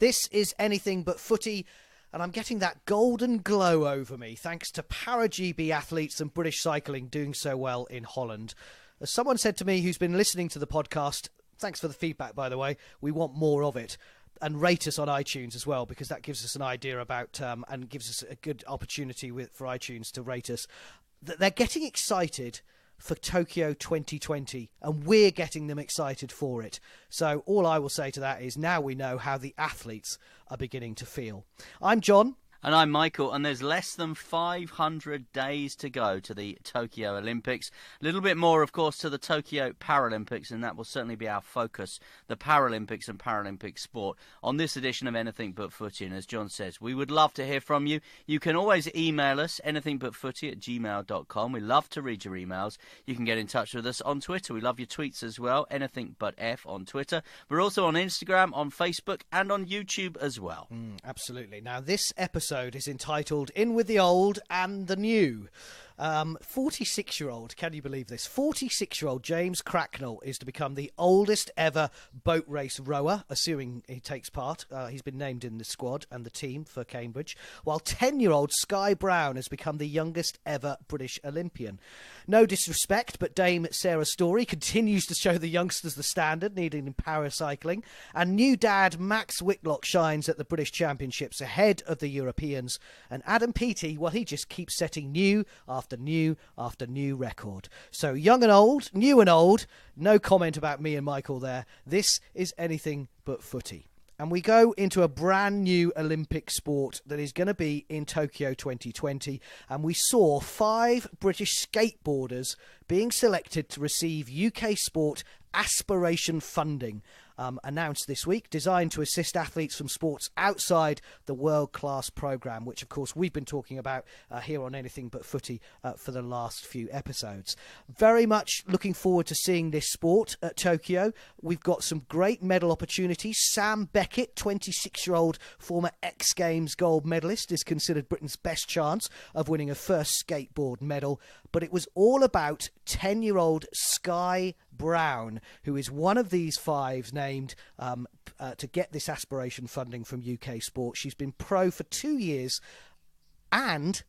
This is Anything But Footy, and I'm getting that golden glow over me thanks to para-GB athletes and British cycling doing so well in Holland. As someone said to me who's been listening to the podcast, thanks for the feedback, by the way, we want more of it. And rate us on iTunes as well, because that gives us an idea about and gives us a good opportunity for iTunes to rate us. They're getting excited for Tokyo 2020, and we're getting them excited for it. So all I will say to that is now we know how the athletes are beginning to feel. I'm John. And I'm Michael, and there's less than 500 days to go to the Tokyo Olympics. A little bit more, of course, to the Tokyo Paralympics, and that will certainly be our focus, the Paralympics and Paralympic sport, on this edition of Anything But Footy. And as John says, we would love to hear from you. You can always email us, anythingbutfooty@gmail.com. We love to read your emails. You can get in touch with us on Twitter. We love your tweets as well, anythingbutf on Twitter. We're also on Instagram, on Facebook, and on YouTube as well. Absolutely. Now, this episode is entitled In With the Old and the New. 46-year-old, can you believe this? 46-year-old James Cracknell is to become the oldest ever boat race rower, assuming he takes part. He's been named in the squad and the team for Cambridge, while 10-year-old Sky Brown has become the youngest ever British Olympian. No disrespect, but Dame Sarah Storey continues to show the youngsters the standard needed in paracycling, and new dad Max Whitlock shines at the British Championships ahead of the Europeans, and Adam Peaty, well, he just keeps setting new after new after new record. So young and old, new and old, no comment about me and Michael there. This is Anything But Footy. And we go into a brand new Olympic sport that is going to be in Tokyo 2020. And we saw 5 British skateboarders being selected to receive UK sport aspiration funding announced this week, designed to assist athletes from sports outside the world-class programme, which, of course, we've been talking about here on Anything But Footy for the last few episodes. Very much looking forward to seeing this sport at Tokyo. We've got some great medal opportunities. Sam Beckett, 26-year-old former X Games gold medalist, is considered Britain's best chance of winning a first skateboard medal. But it was all about 10-year-old Sky Brown, who is one of these 5 named to get this aspiration funding from UK Sport. She's been pro for 2 years and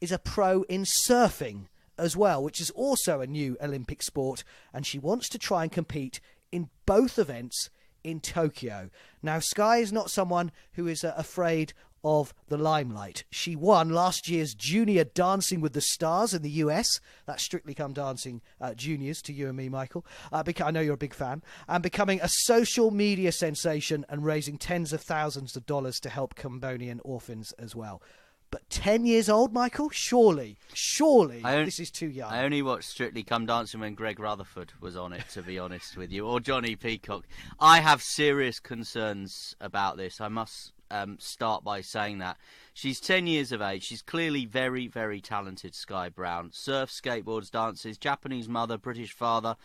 is a pro in surfing as well, which is also a new Olympic sport, and she wants to try and compete in both events in Tokyo. Now, Sky is not someone who is afraid of the limelight. She won last year's Junior Dancing with the Stars in the US. That's Strictly Come Dancing Juniors to you and me, Michael. I know you're a big fan. And becoming a social media sensation and raising tens of thousands of dollars to help Cambodian orphans as well. But 10 years old, Michael? Surely, this is too young. I only watched Strictly Come Dancing when Greg Rutherford was on it, to be honest with you, or Johnny Peacock. I have serious concerns about this. I must start by saying that. She's 10 years of age. She's clearly very, very talented, Sky Brown. Surfs, skateboards, dances, Japanese mother, British father.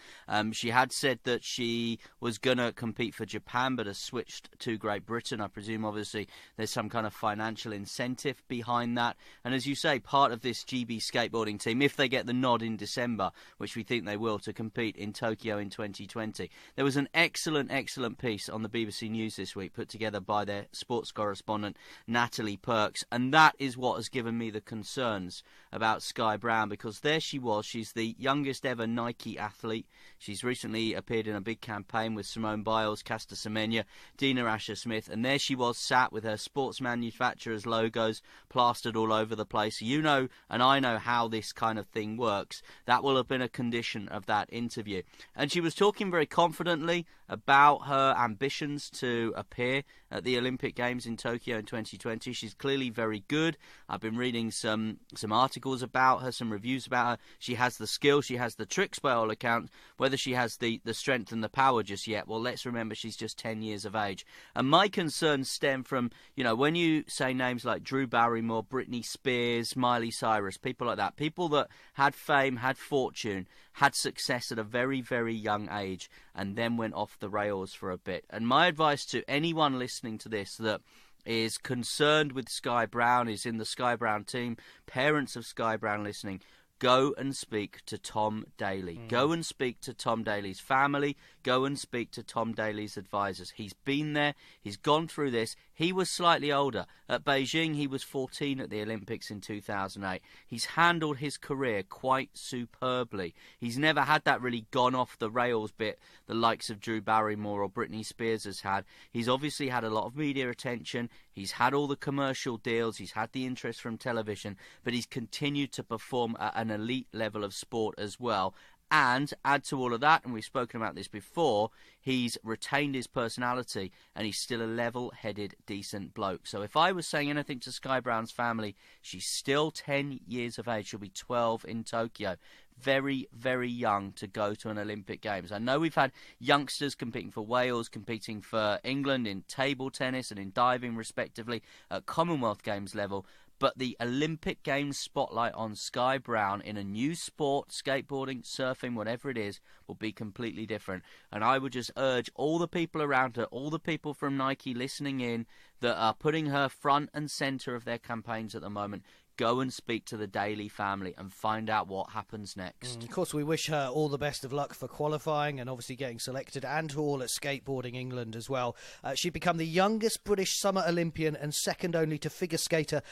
She had said that she was going to compete for Japan, but has switched to Great Britain. I presume, obviously, there's some kind of financial incentive behind that. And as you say, part of this GB skateboarding team, if they get the nod in December, which we think they will, to compete in Tokyo in 2020. There was an excellent piece on the BBC News this week put together by their sports correspondent, Natalie Perks. And that is what has given me the concerns about Sky Brown, because there she was. She's the youngest ever Nike athlete. She's recently appeared in a big campaign with Simone Biles, Caster Semenya, Dina Asher-Smith, and there she was sat with her sports manufacturers' logos plastered all over the place. You know, and I know how this kind of thing works. That will have been a condition of that interview. And she was talking very confidently about her ambitions to appear at the Olympic Games in Tokyo in 2020. She's clearly very good. I've been reading some articles about her, some reviews about her. She has the skill, she has the tricks by all accounts. Whether she has the strength and the power just yet, well, let's remember she's just 10 years of age. And my concerns stem from, you know, when you say names like Drew Barrymore, Britney Spears, Miley Cyrus, people like that, people that had fame, had fortune, had success at a very, very young age, and then went off the rails for a bit. And my advice to anyone listening to this that is concerned with Sky Brown, is in the Sky Brown team, parents of Sky Brown listening, go and speak to Tom Daley. Go and speak to Tom Daley's family. go and speak to Tom Daley's advisors. He's been there. He's gone through this. He was slightly older. At Beijing, he was 14 at the Olympics in 2008. He's handled his career quite superbly. He's never had that really gone off the rails bit the likes of Drew Barrymore or Britney Spears has had. He's obviously had a lot of media attention. He's had all the commercial deals. He's had the interest from television. But he's continued to perform at an elite level of sport as well. And add to all of that, and we've spoken about this before, he's retained his personality and he's still a level-headed, decent bloke. So if I was saying anything to Sky Brown's family, she's still 10 years of age. She'll be 12 in Tokyo. Very, very young to go to an Olympic Games. I know we've had youngsters competing for Wales, competing for England in table tennis and in diving, respectively, at Commonwealth Games level. But the Olympic Games spotlight on Sky Brown in a new sport, skateboarding, surfing, whatever it is, will be completely different. And I would just urge all the people around her, all the people from Nike listening in that are putting her front and centre of their campaigns at the moment, go and speak to the Daley family and find out what happens next. Of course, we wish her all the best of luck for qualifying and obviously getting selected, and to all at Skateboarding England as well. She'd become the youngest British summer Olympian and second only to figure skater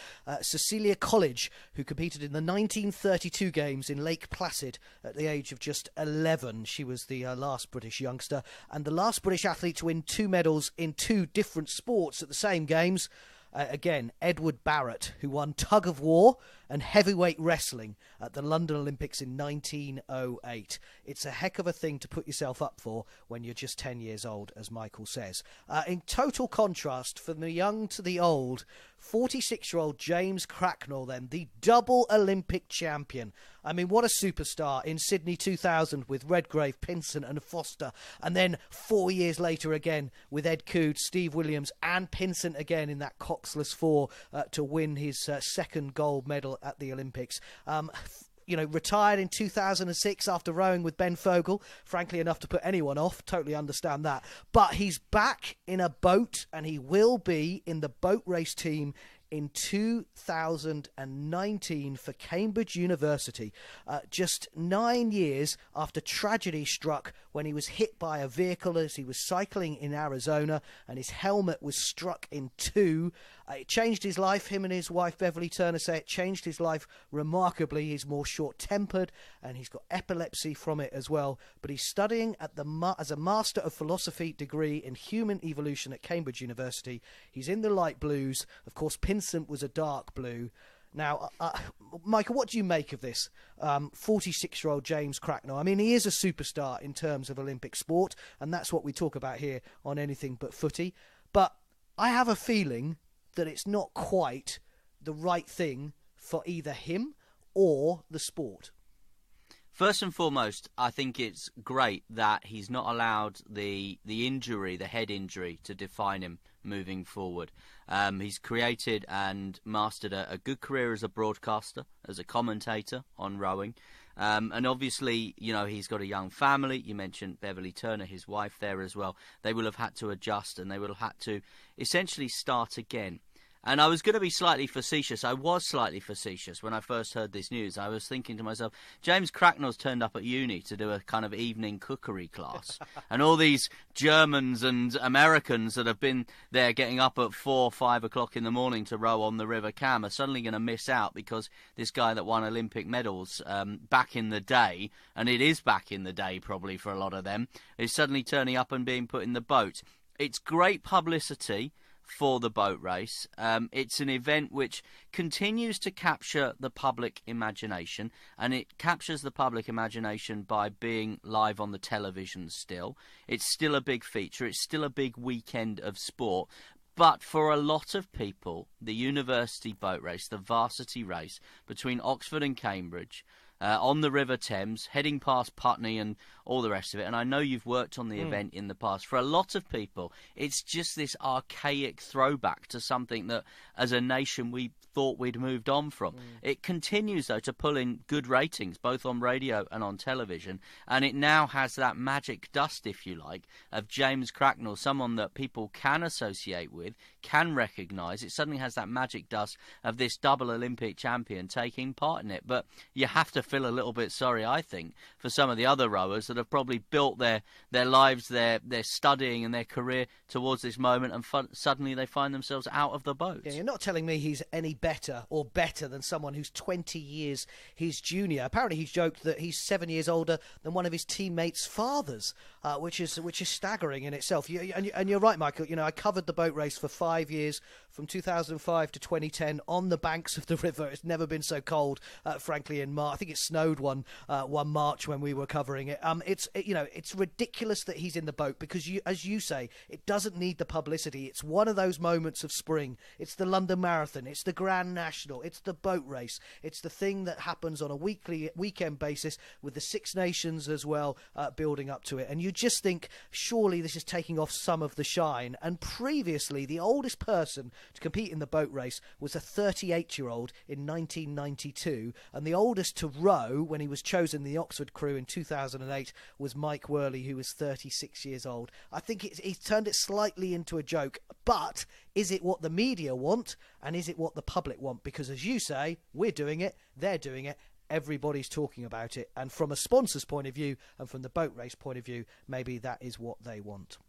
Cecilia College, who competed in the 1932 Games in Lake Placid at the age of just 11. She was the last British youngster and the last British athlete to win 2 medals in 2 different sports at the same Games. Again, Edward Barrett, who won tug of war and heavyweight wrestling at the London Olympics in 1908. It's a heck of a thing to put yourself up for when you're just 10 years old, as Michael says. In total contrast, from the young to the old, 46-year-old James Cracknell, then, the double Olympic champion. I mean, what a superstar in Sydney 2000 with Redgrave, Pinson and Foster. And then 4 years later again with Ed Coode, Steve Williams and Pinson again in that coxless 4 to win his second gold medal at the Olympics. Retired in 2006 after rowing with Ben Fogle. Frankly enough to put anyone off. Totally understand that. But he's back in a boat, and he will be in the boat race team in 2019 for Cambridge University, just 9 years after tragedy struck when he was hit by a vehicle as he was cycling in Arizona and his helmet was struck in 2. It changed his life. Him and his wife Beverly Turner say it changed his life remarkably. He's more short-tempered and he's got epilepsy from it as well. But he's studying at as a Master of Philosophy degree in Human Evolution at Cambridge University. He's in the light blues. Of course, Pinsent was a dark blue. Now, Michael, what do you make of this 46-year-old James Cracknell? I mean, he is a superstar in terms of Olympic sport, and that's what we talk about here on Anything But Footy. But I have a feeling that it's not quite the right thing for either him or the sport. First and foremost, I think it's great that he's not allowed the injury, the head injury, to define him moving forward. He's created and mastered a good career as a broadcaster, as a commentator on rowing. And obviously, he's got a young family. You mentioned Beverly Turner, his wife, there as well. They will have had to adjust and they will have had to essentially start again. And I was going to be slightly facetious. I was slightly facetious when I first heard this news. I was thinking to myself, James Cracknell's turned up at uni to do a kind of evening cookery class. And all these Germans and Americans that have been there getting up at 4, 5 o'clock in the morning to row on the River Cam are suddenly going to miss out because this guy that won Olympic medals back in the day, and it is back in the day probably for a lot of them, is suddenly turning up and being put in the boat. It's great publicity for the boat race. It's an event which continues to capture the public imagination, and it captures the public imagination by being live on the television still. It's still a big feature. It's still a big weekend of sport. But for a lot of people, the university boat race, the varsity race between Oxford and Cambridge, on the River Thames, heading past Putney and all the rest of it, and I know you've worked on the event in the past, for a lot of people, it's just this archaic throwback to something that, as a nation, we thought we'd moved on from. It continues, though, to pull in good ratings, both on radio and on television, and it now has that magic dust, if you like, of James Cracknell, someone that people can associate with, can recognise. It suddenly has that magic dust of this double Olympic champion taking part in it, but you have to feel a little bit sorry, I think, for some of the other rowers that have probably built their lives, their studying and their career towards this moment, and suddenly they find themselves out of the boat. Yeah, you're not telling me he's any better or better than someone who's 20 years his junior. Apparently he's joked that he's 7 years older than one of his teammates' fathers, which is staggering in itself. And you're right, Michael. I covered the boat race for 5 years, from 2005 to 2010, on the banks of the river. It's never been so cold, frankly, in March. I think it snowed one March when we were covering it. It's ridiculous that he's in the boat because, as you say, it doesn't need the publicity. It's one of those moments of spring. It's the London Marathon. It's the Grand National. It's the boat race. It's the thing that happens on a weekend basis with the Six Nations as well, building up to it. And you just think, surely this is taking off some of the shine. And previously, the oldest person to compete in the boat race was a 38-year-old in 1992, and the oldest to row when he was chosen the Oxford crew in 2008 was Mike Worley, who was 36 years old. I think he's turned it slightly into a joke, but is it what the media want, and is it what the public want? Because, as you say, we're doing it, they're doing it, everybody's talking about it, and from a sponsor's point of view and from the boat race point of view, maybe that is what they want.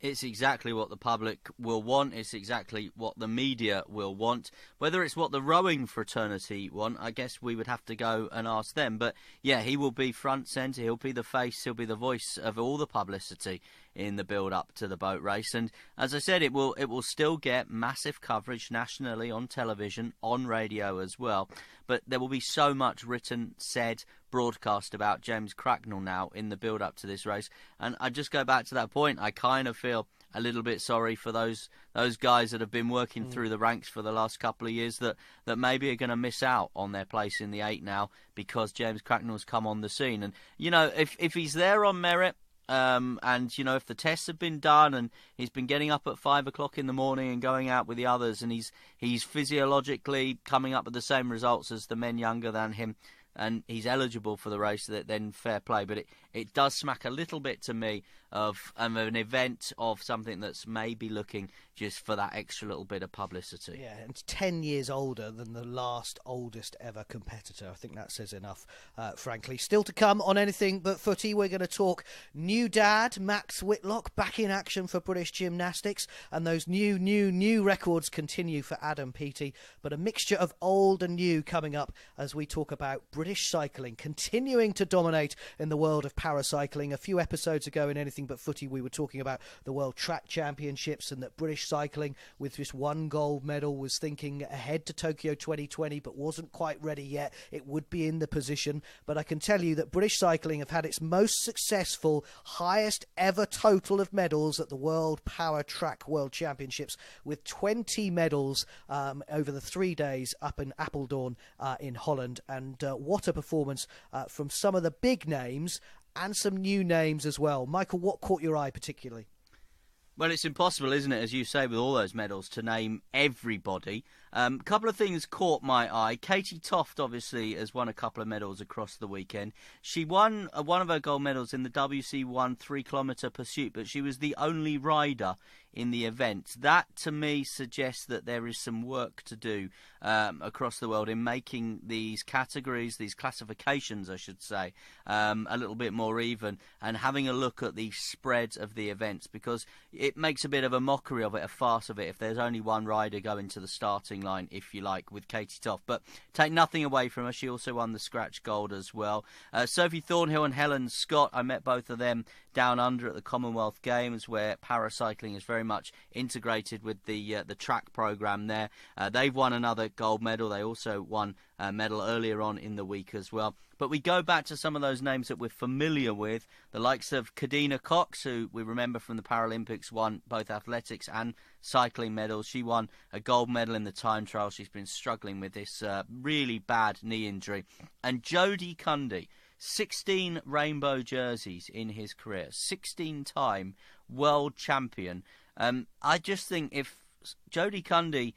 It's exactly what the public will want. It's exactly what the media will want. Whether it's what the rowing fraternity want, I guess we would have to go and ask them. But yeah, he will be front centre. He'll be the face. He'll be the voice of all the publicity in the build-up to the boat race. And as I said, it will still get massive coverage nationally on television, on radio as well. But there will be so much written, said, broadcast about James Cracknell now in the build-up to this race. And I just go back to that point. I kind of feel a little bit sorry for those guys that have been working through the ranks for the last couple of years that maybe are going to miss out on their place in the 8 now because James Cracknell's come on the scene. And, if he's there on merit, and if the tests have been done and he's been getting up at 5 o'clock in the morning and going out with the others, and he's physiologically coming up with the same results as the men younger than him, and he's eligible for the race, then fair play. But it does smack a little bit to me of an event, of something that's maybe looking just for that extra little bit of publicity. Yeah, and 10 years older than the last oldest ever competitor. I think that says enough, frankly. Still to come on Anything But Footy, we're going to talk new dad, Max Whitlock, back in action for British Gymnastics, and those new records continue for Adam Peaty, but a mixture of old and new coming up as we talk about British cycling continuing to dominate in the world of paracycling. A few episodes ago in Anything But Footy, we were talking about the World Track Championships and that British cycling, with just one gold medal, was thinking ahead to Tokyo 2020 but wasn't quite ready yet. It would be in the position, but I can tell you that British cycling have had its most successful, highest ever total of medals at the World Power Track World Championships, with 20 medals over the 3 days up in Apeldoorn in Holland. And what a performance from some of the big names and some new names as well. Michael, what caught your eye particularly? Well, it's impossible, isn't it, as you say, with all those medals, to name everybody. A couple of things caught my eye. Katie Toft, obviously, has won a couple of medals across the weekend. She won one of her gold medals in the WC1 3-kilometre pursuit, but she was the only rider in the event. That, to me, suggests that there is some work to do across the world in making these categories, these classifications, I should say, a little bit more even, and having a look at the spread of the events, because it makes a bit of a mockery of it, a farce of it, if there's only one rider going to the starting line, if you like, with Katie Toft. But take nothing away from her, she also won the scratch gold as well. Sophie Thornhill and Helen Scott, I met both of them down under at the Commonwealth Games, where paracycling is very much integrated with the track programme there. They've won another gold medal. They also won a medal earlier on in the week as well. But we go back to some of those names that we're familiar with, the likes of Kadina Cox, who we remember from the Paralympics, won both athletics and cycling medals. She won a gold medal in the time trial. She's been struggling with this really bad knee injury. And Jody Cundy, 16 rainbow jerseys in his career, 16-time world champion. I just think if Jody Cundy,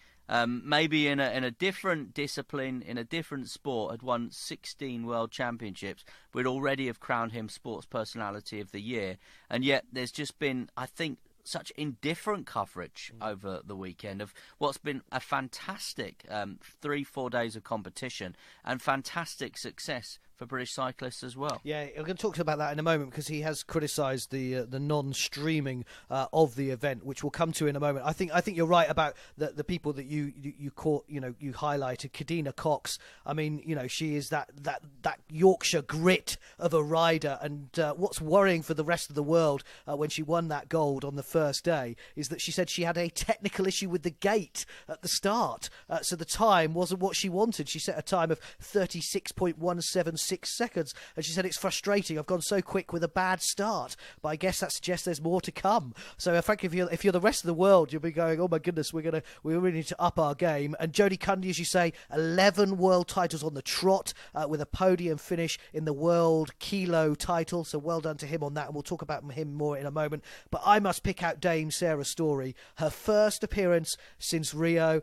maybe in a different discipline, in a different sport, had won 16 world championships, we'd already have crowned him Sports Personality of the Year. And yet there's just been, I think, such indifferent coverage over the weekend of what's been a fantastic 3-4 days of competition and fantastic success for British cyclists as well. Yeah, we're going to talk about that in a moment because he has criticised the non-streaming of the event, which we'll come to in a moment. I think you're right about the people that you caught, you highlighted. Kadina Cox. I mean, she is that Yorkshire grit of a rider, and what's worrying for the rest of the world when she won that gold on the first day is that she said she had a technical issue with the gate at the start, so the time wasn't what she wanted. She set a time of 36.176 seconds, and she said it's frustrating. I've gone so quick with a bad start, but I guess that suggests there's more to come. So frankly, if you're the rest of the world, you'll be going, oh my goodness, we really need to up our game. And Jody Cundy, as you say, 11 world titles on the trot, with a podium finish in the world kilo title, so well done to him on that, and we'll talk about him more in a moment. But I must pick out Dame Sarah Storey, her first appearance since Rio,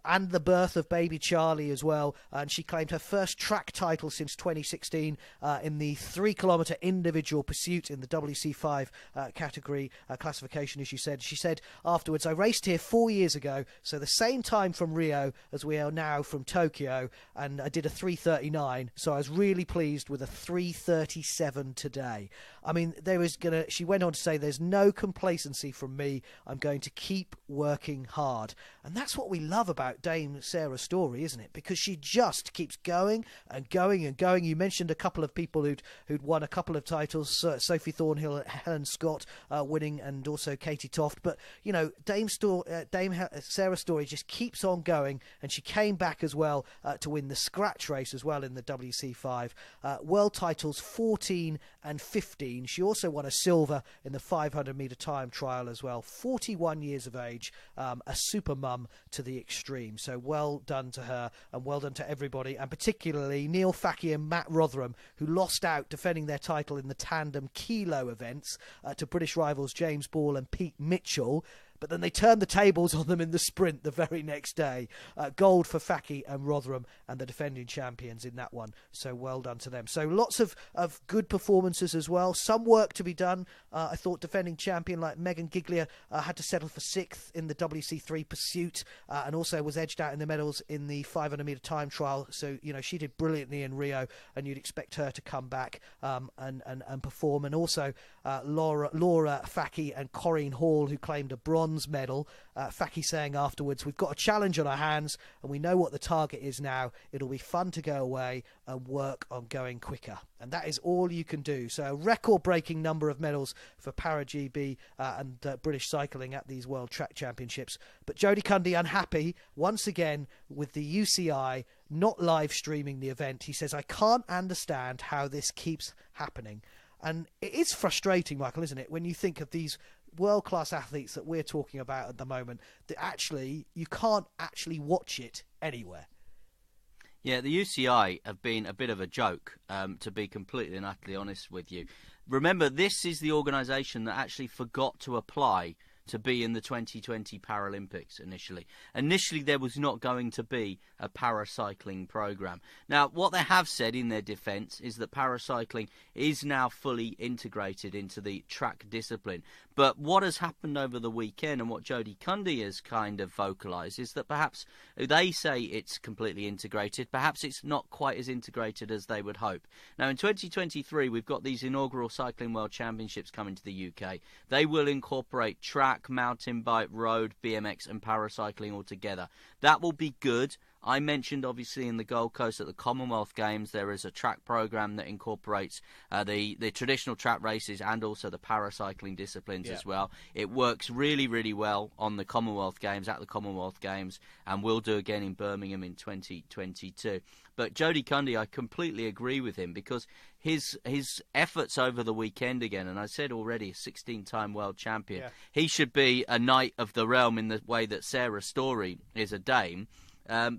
and the birth of baby Charlie as well, and she claimed her first track title since 2016 in the 3 kilometre individual pursuit in the WC5 category classification, as you said. She said afterwards, I raced here 4 years ago, so the same time from Rio as we are now from Tokyo, and I did a 3:39, so I was really pleased with a 3:37 today. I mean, she went on to say, there's no complacency from me. I'm going to keep working hard. And that's what we love about Dame Sarah Storey, isn't it? Because she just keeps going and going and going. You mentioned a couple of people who'd won a couple of titles, Sophie Thornhill, Helen Scott winning, and also Katie Toft. But, Dame Sarah Storey just keeps on going, and she came back as well to win the scratch race as well in the WC5. World titles 14 and 15. She also won a silver in the 500-metre time trial as well. 41 years of age, a super mum to the extreme. So well done to her, and well done to everybody, and particularly Neil Facky and Matt Rotherham, who lost out defending their title in the tandem kilo events to British rivals James Ball and Pete Mitchell. But then they turned the tables on them in the sprint the very next day. Gold for Facky and Rotherham, and the defending champions in that one. So well done to them. So lots of good performances as well. Some work to be done. I thought defending champion like Megan Giglia had to settle for 6th in the WC3 pursuit, and also was edged out in the medals in the 500-metre time trial. So, she did brilliantly in Rio, and you'd expect her to come back and perform. And also Laura Facky and Corinne Hall, who claimed a bronze medal. Facky saying afterwards, we've got a challenge on our hands and we know what the target is now. It'll be fun to go away and work on going quicker. And that is all you can do. So a record-breaking number of medals for Para-GB and British cycling at these World Track Championships. But Jody Cundy unhappy once again with the UCI not live streaming the event. He says, I can't understand how this keeps happening. And it is frustrating, Michael, isn't it, when you think of these world-class athletes that we're talking about at the moment, that actually you can't actually watch it anywhere. Yeah, the UCI have been a bit of a joke, to be completely and utterly honest with you. Remember, this is the organisation that actually forgot to apply to be in the 2020 Paralympics initially. Initially, there was not going to be a paracycling programme. Now, what they have said in their defence is that paracycling is now fully integrated into the track discipline. But what has happened over the weekend, and what Jody Cundy has kind of vocalised, is that perhaps they say it's completely integrated, perhaps it's not quite as integrated as they would hope. Now, in 2023, we've got these inaugural Cycling World Championships coming to the UK. They will incorporate track, mountain bike, road, BMX and paracycling all together. That will be good. I mentioned, obviously, in the Gold Coast at the Commonwealth Games, there is a track programme that incorporates the traditional track races and also the paracycling disciplines as well. It works really, really well on the Commonwealth Games, at the Commonwealth Games, and will do again in Birmingham in 2022. But Jody Cundy, I completely agree with him, because his efforts over the weekend again, and I said already, a 16-time world champion, he should be a knight of the realm in the way that Sarah Storey is a dame,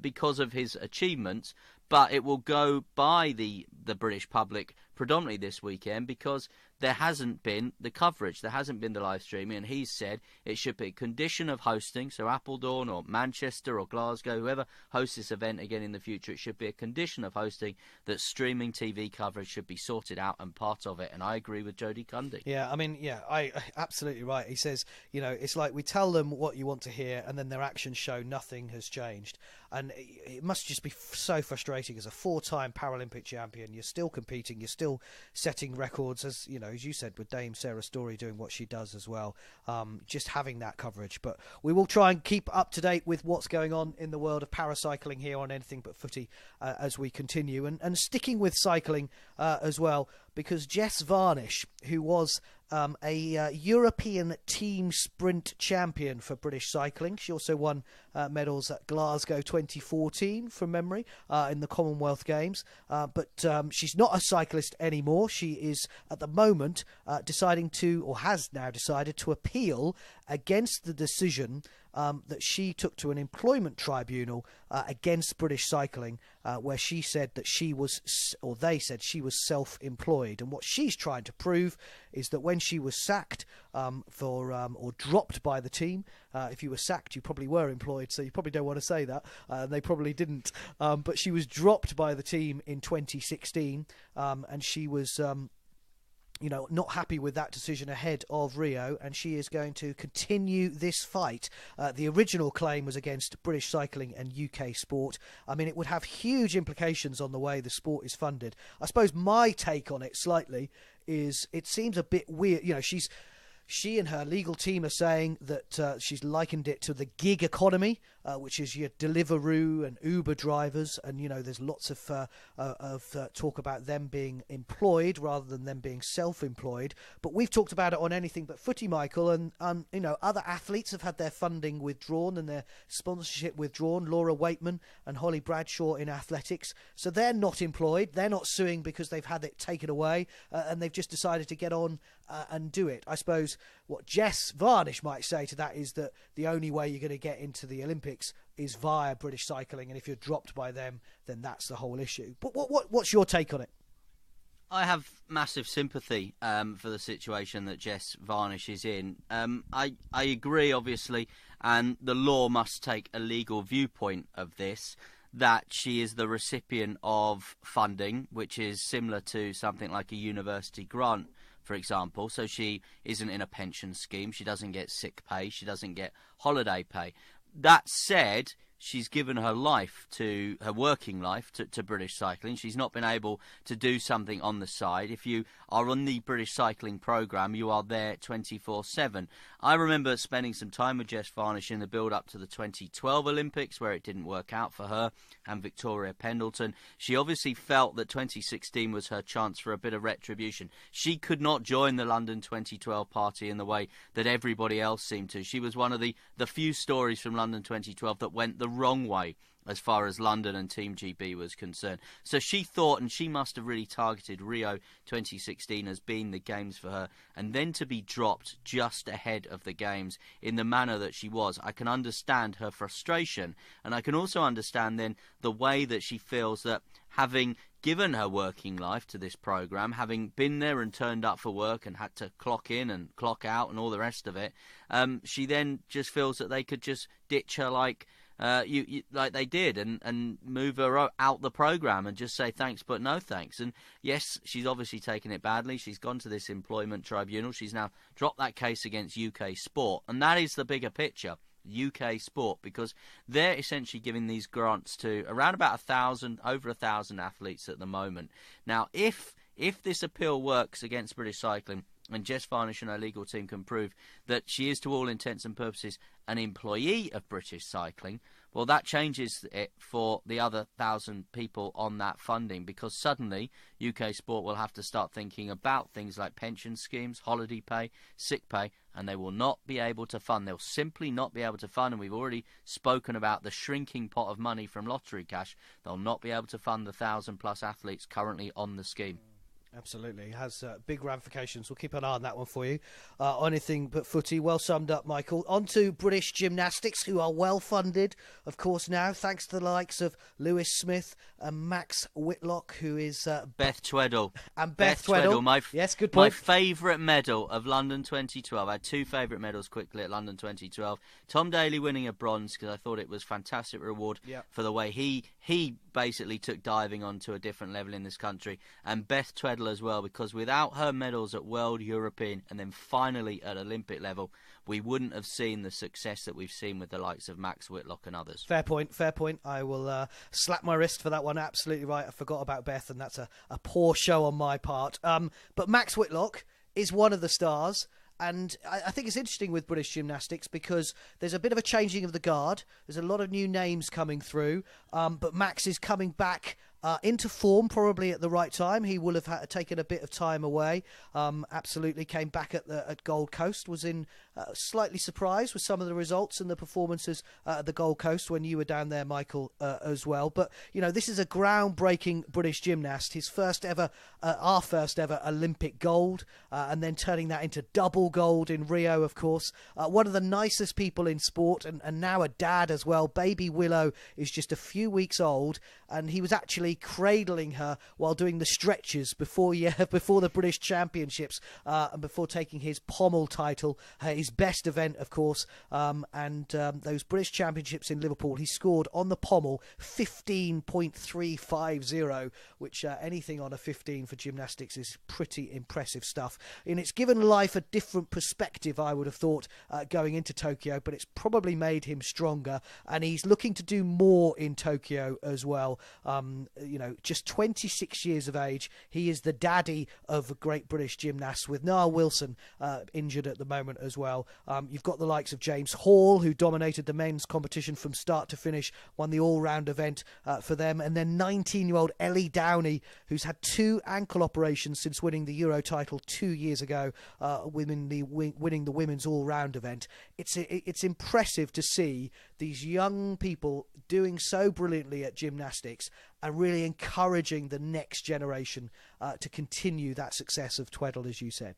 because of his achievements. But it will go by the British public predominantly this weekend because there hasn't been the coverage, there hasn't been the live streaming, and he's said it should be a condition of hosting, so Appledorn or Manchester or Glasgow, whoever hosts this event again in the future, it should be a condition of hosting that streaming TV coverage should be sorted out and part of it, and I agree with Jody Cundy. Yeah, I mean, I absolutely right. He says, it's like we tell them what you want to hear, and then their actions show nothing has changed. And it must just be so frustrating as a 4-time Paralympic champion. You're still competing, you're still setting records, as you said, with Dame Sarah Storey doing what she does as well. Just having that coverage. But we will try and keep up to date with what's going on in the world of paracycling here on Anything But Footy as we continue. And sticking with cycling as well, because Jess Varnish, who was a European team sprint champion for British cycling. She also won medals at Glasgow 2014 from memory in the Commonwealth Games. But she's not a cyclist anymore. She is at the moment deciding to, or has now decided to, appeal against the decision that she took to an employment tribunal against British cycling, where she said that she was, or they said she was self-employed. And what she's trying to prove is that when she was sacked or dropped by the team, if you were sacked, you probably were employed, so you probably don't want to say that. They probably didn't. But she was dropped by the team in 2016, and she was not happy with that decision ahead of Rio, and she is going to continue this fight. The original claim was against British cycling and UK sport. I mean, it would have huge implications on the way the sport is funded. I suppose my take on it slightly is it seems a bit weird. She and her legal team are saying that she's likened it to the gig economy, which is your Deliveroo and Uber drivers, and there's lots of talk about them being employed rather than them being self-employed. But we've talked about it on Anything But Footy, Michael, and other athletes have had their funding withdrawn and their sponsorship withdrawn. Laura Waitman and Holly Bradshaw in athletics, so they're not employed. They're not suing because they've had it taken away, and they've just decided to get on and do it. I suppose what Jess Varnish might say to that is that the only way you're going to get into the Olympics is via British cycling, and if you're dropped by them, then that's the whole issue. But what's your take on it? I have massive sympathy for the situation that Jess Varnish is in. I agree, obviously, and the law must take a legal viewpoint of this, that she is the recipient of funding, which is similar to something like a university grant, for example. So she isn't in a pension scheme, she doesn't get sick pay, she doesn't get holiday pay. That said, she's given her working life to British cycling. She's not been able to do something on the side. If you are on the British cycling programme, you are there 24/7. I remember spending some time with Jess Varnish in the build-up to the 2012 Olympics, where it didn't work out for her and Victoria Pendleton. She obviously felt that 2016 was her chance for a bit of retribution. She could not join the London 2012 party in the way that everybody else seemed to. She was one of the few stories from London 2012 that went the wrong way as far as London and Team GB was concerned. So she thought, and she must have really targeted Rio 2016 as being the games for her, and then to be dropped just ahead of the games in the manner that she was. I can understand her frustration, and I can also understand then the way that she feels that having given her working life to this programme, having been there and turned up for work and had to clock in and clock out and all the rest of it, she then just feels that they could just ditch her like they did and move her out the programme and just say thanks but no thanks. And yes, she's obviously taken it badly. She's gone to this employment tribunal. She's now dropped that case against UK Sport, and that is the bigger picture. UK Sport, because they're essentially giving these grants to around about over 1,000 athletes at the moment. Now, if this appeal works against British cycling, and Jess Varnish and her legal team can prove that she is to all intents and purposes an employee of British cycling, well, that changes it for the other 1,000 people on that funding, because suddenly UK Sport will have to start thinking about things like pension schemes, holiday pay, sick pay, and they will not be able to fund. They'll simply not be able to fund, and we've already spoken about the shrinking pot of money from lottery cash. They'll not be able to fund the 1,000+ athletes currently on the scheme. Absolutely, it has big ramifications. We'll keep an eye on that one for you. Anything but footy. Well summed up, Michael. On to British Gymnastics, who are well funded, of course, now, thanks to the likes of Lewis Smith and Max Whitlock, who is... Beth Tweddle. And Beth Tweddle. Yes, good point. My favourite medal of London 2012. I had two favourite medals quickly at London 2012. Tom Daley winning a bronze, because I thought it was fantastic reward for the way he basically took diving onto a different level in this country. And Beth Tweddle as well, because without her medals at World, European, and then finally at Olympic level, we wouldn't have seen the success that we've seen with the likes of Max Whitlock and others. Fair point. I will slap my wrist for that one. Absolutely right. I forgot about Beth, and that's a poor show on my part. But Max Whitlock is one of the stars. And I think it's interesting with British Gymnastics because there's a bit of a changing of the guard. There's a lot of new names coming through. But Max is coming back into form probably at the right time. He will have taken a bit of time away. Absolutely came back at Gold Coast. Was in slightly surprised with some of the results and the performances at the Gold Coast when you were down there, Michael, as well. But, you know, this is a groundbreaking British gymnast. His first ever, our first ever Olympic gold, and then turning that into double gold in Rio, of course. One of the nicest people in sport, and now a dad as well. Baby Willow is just a few weeks old, and he was actually cradling her while doing the stretches before the British Championships, and before taking his pommel title, his best event, of course, and those British Championships in Liverpool. He scored on the pommel 15.350, which anything on a 15 for gymnastics is pretty impressive stuff. And it's given life a different perspective, I would have thought, going into Tokyo, but it's probably made him stronger, and he's looking to do more in Tokyo as well. You know, just 26 years of age. He is the daddy of great British gymnasts, with Niall Wilson injured at the moment as well. You've got the likes of James Hall, who dominated the men's competition from start to finish, won the all-round event for them, and then 19-year-old Ellie Downey, who's had 2 ankle operations since winning the Euro title 2 years ago, winning the women's all-round event. It's impressive to see these young people doing so brilliantly at gymnastics and really encouraging the next generation to continue that success of Tweddle, as you said.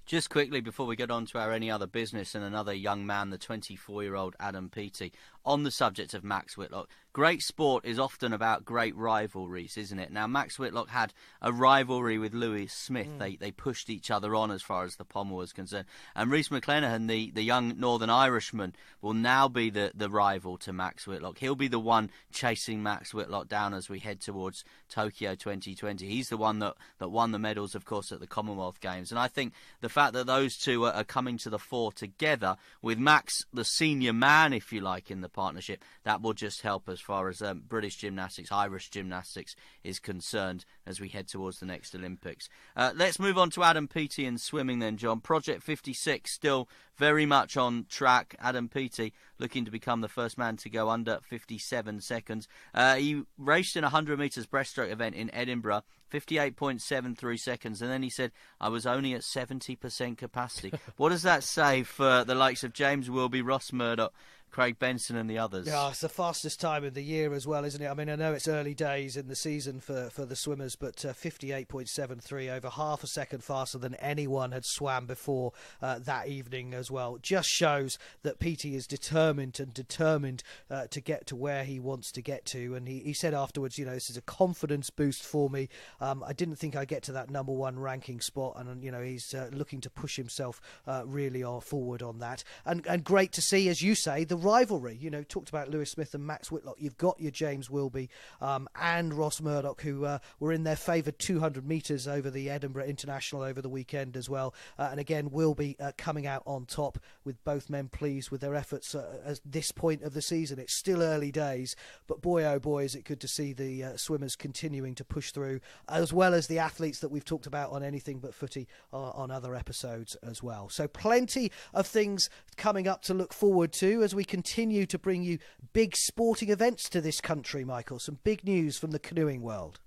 Just quickly before we get on to our any other business and another young man, the 24-year-old Adam Peaty, on the subject of Max Whitlock, great sport is often about great rivalries, isn't it? Now, Max Whitlock had a rivalry with Lewis Smith. They pushed each other on as far as the pommel was concerned. And Rhys McClenaghan, the young Northern Irishman, will now be the rival to Max Whitlock. He'll be the one chasing Max Whitlock down as we head towards Tokyo 2020. He's the one that won the medals, of course, at the Commonwealth Games. And I think the fact that those two are coming to the fore together, with Max the senior man, if you like, in the partnership, that will just help as far as British gymnastics, Irish gymnastics is concerned as we head towards the next Olympics. Let's move on to Adam Peaty in swimming then, John. Project 56 still very much on track. Adam Peaty looking to become the first man to go under 57 seconds. He raced in a 100 metres breaststroke event in Edinburgh, 58.73 seconds, and then he said, I was only at 70% capacity. What does that say for the likes of James Wilby, Ross Murdoch, Craig Benson and the others? Yeah, it's the fastest time of the year as well, isn't it? I mean, I know it's early days in the season for the swimmers, but 58.73, over half a second faster than anyone had swam before that evening as well. Just shows that Peaty is determined to get to where he wants to get to. And he said afterwards, you know, this is a confidence boost for me. I didn't think I'd get to that number 1 ranking spot, and you know, he's looking to push himself really forward on that. And great to see, as you say, the rivalry. You know, talked about Lewis Smith and Max Whitlock. You've got your James Wilby and Ross Murdoch, who were in their favoured 200 metres over the Edinburgh International over the weekend as well. And again, Wilby coming out on top, with both men pleased with their efforts at this point of the season. It's still early days, but boy oh boy is it good to see the swimmers continuing to push through, as well as the athletes that we've talked about on Anything But Footy on other episodes as well. So plenty of things coming up to look forward to as we continue to bring you big sporting events to this country, Michael. Some big news from the canoeing world.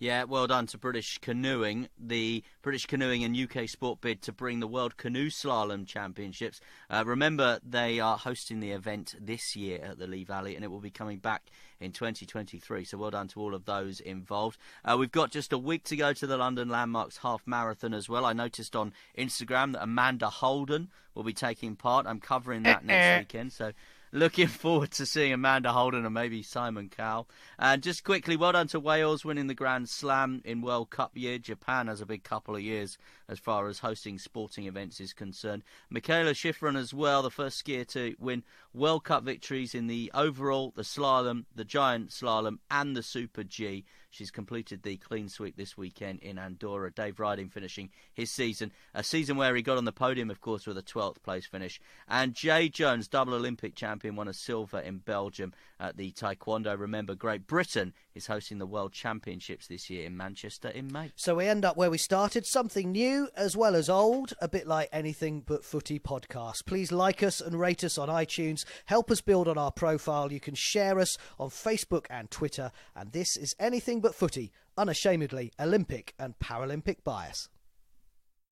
Yeah, well done to British Canoeing. The British Canoeing and UK Sport bid to bring the World Canoe Slalom Championships. Remember, they are hosting the event this year at the Lee Valley, and it will be coming back in 2023. So well done to all of those involved. We've got just a week to go to the London Landmarks Half Marathon as well. I noticed on Instagram that Amanda Holden will be taking part. I'm covering that next weekend, so looking forward to seeing Amanda Holden and maybe Simon Cowell. And just quickly, well done to Wales winning the Grand Slam in World Cup year. Japan has a big couple of years as far as hosting sporting events is concerned. Michaela Schifrin as well, the first skier to win World Cup victories in the overall, the slalom, the giant slalom and the Super G. She's completed the clean sweep this weekend in Andorra. Dave Riding finishing his season, a season where he got on the podium, of course, with a 12th place finish. And Jay Jones, double Olympic champion, won a silver in Belgium at the Taekwondo. Remember, Great Britain is hosting the World Championships this year in Manchester in May. So we end up where we started, something new as well as old, a bit like Anything But Footy podcast. Please like us and rate us on iTunes. Help us build on our profile. You can share us on Facebook and Twitter. And this is Anything But Footy, unashamedly Olympic and Paralympic bias.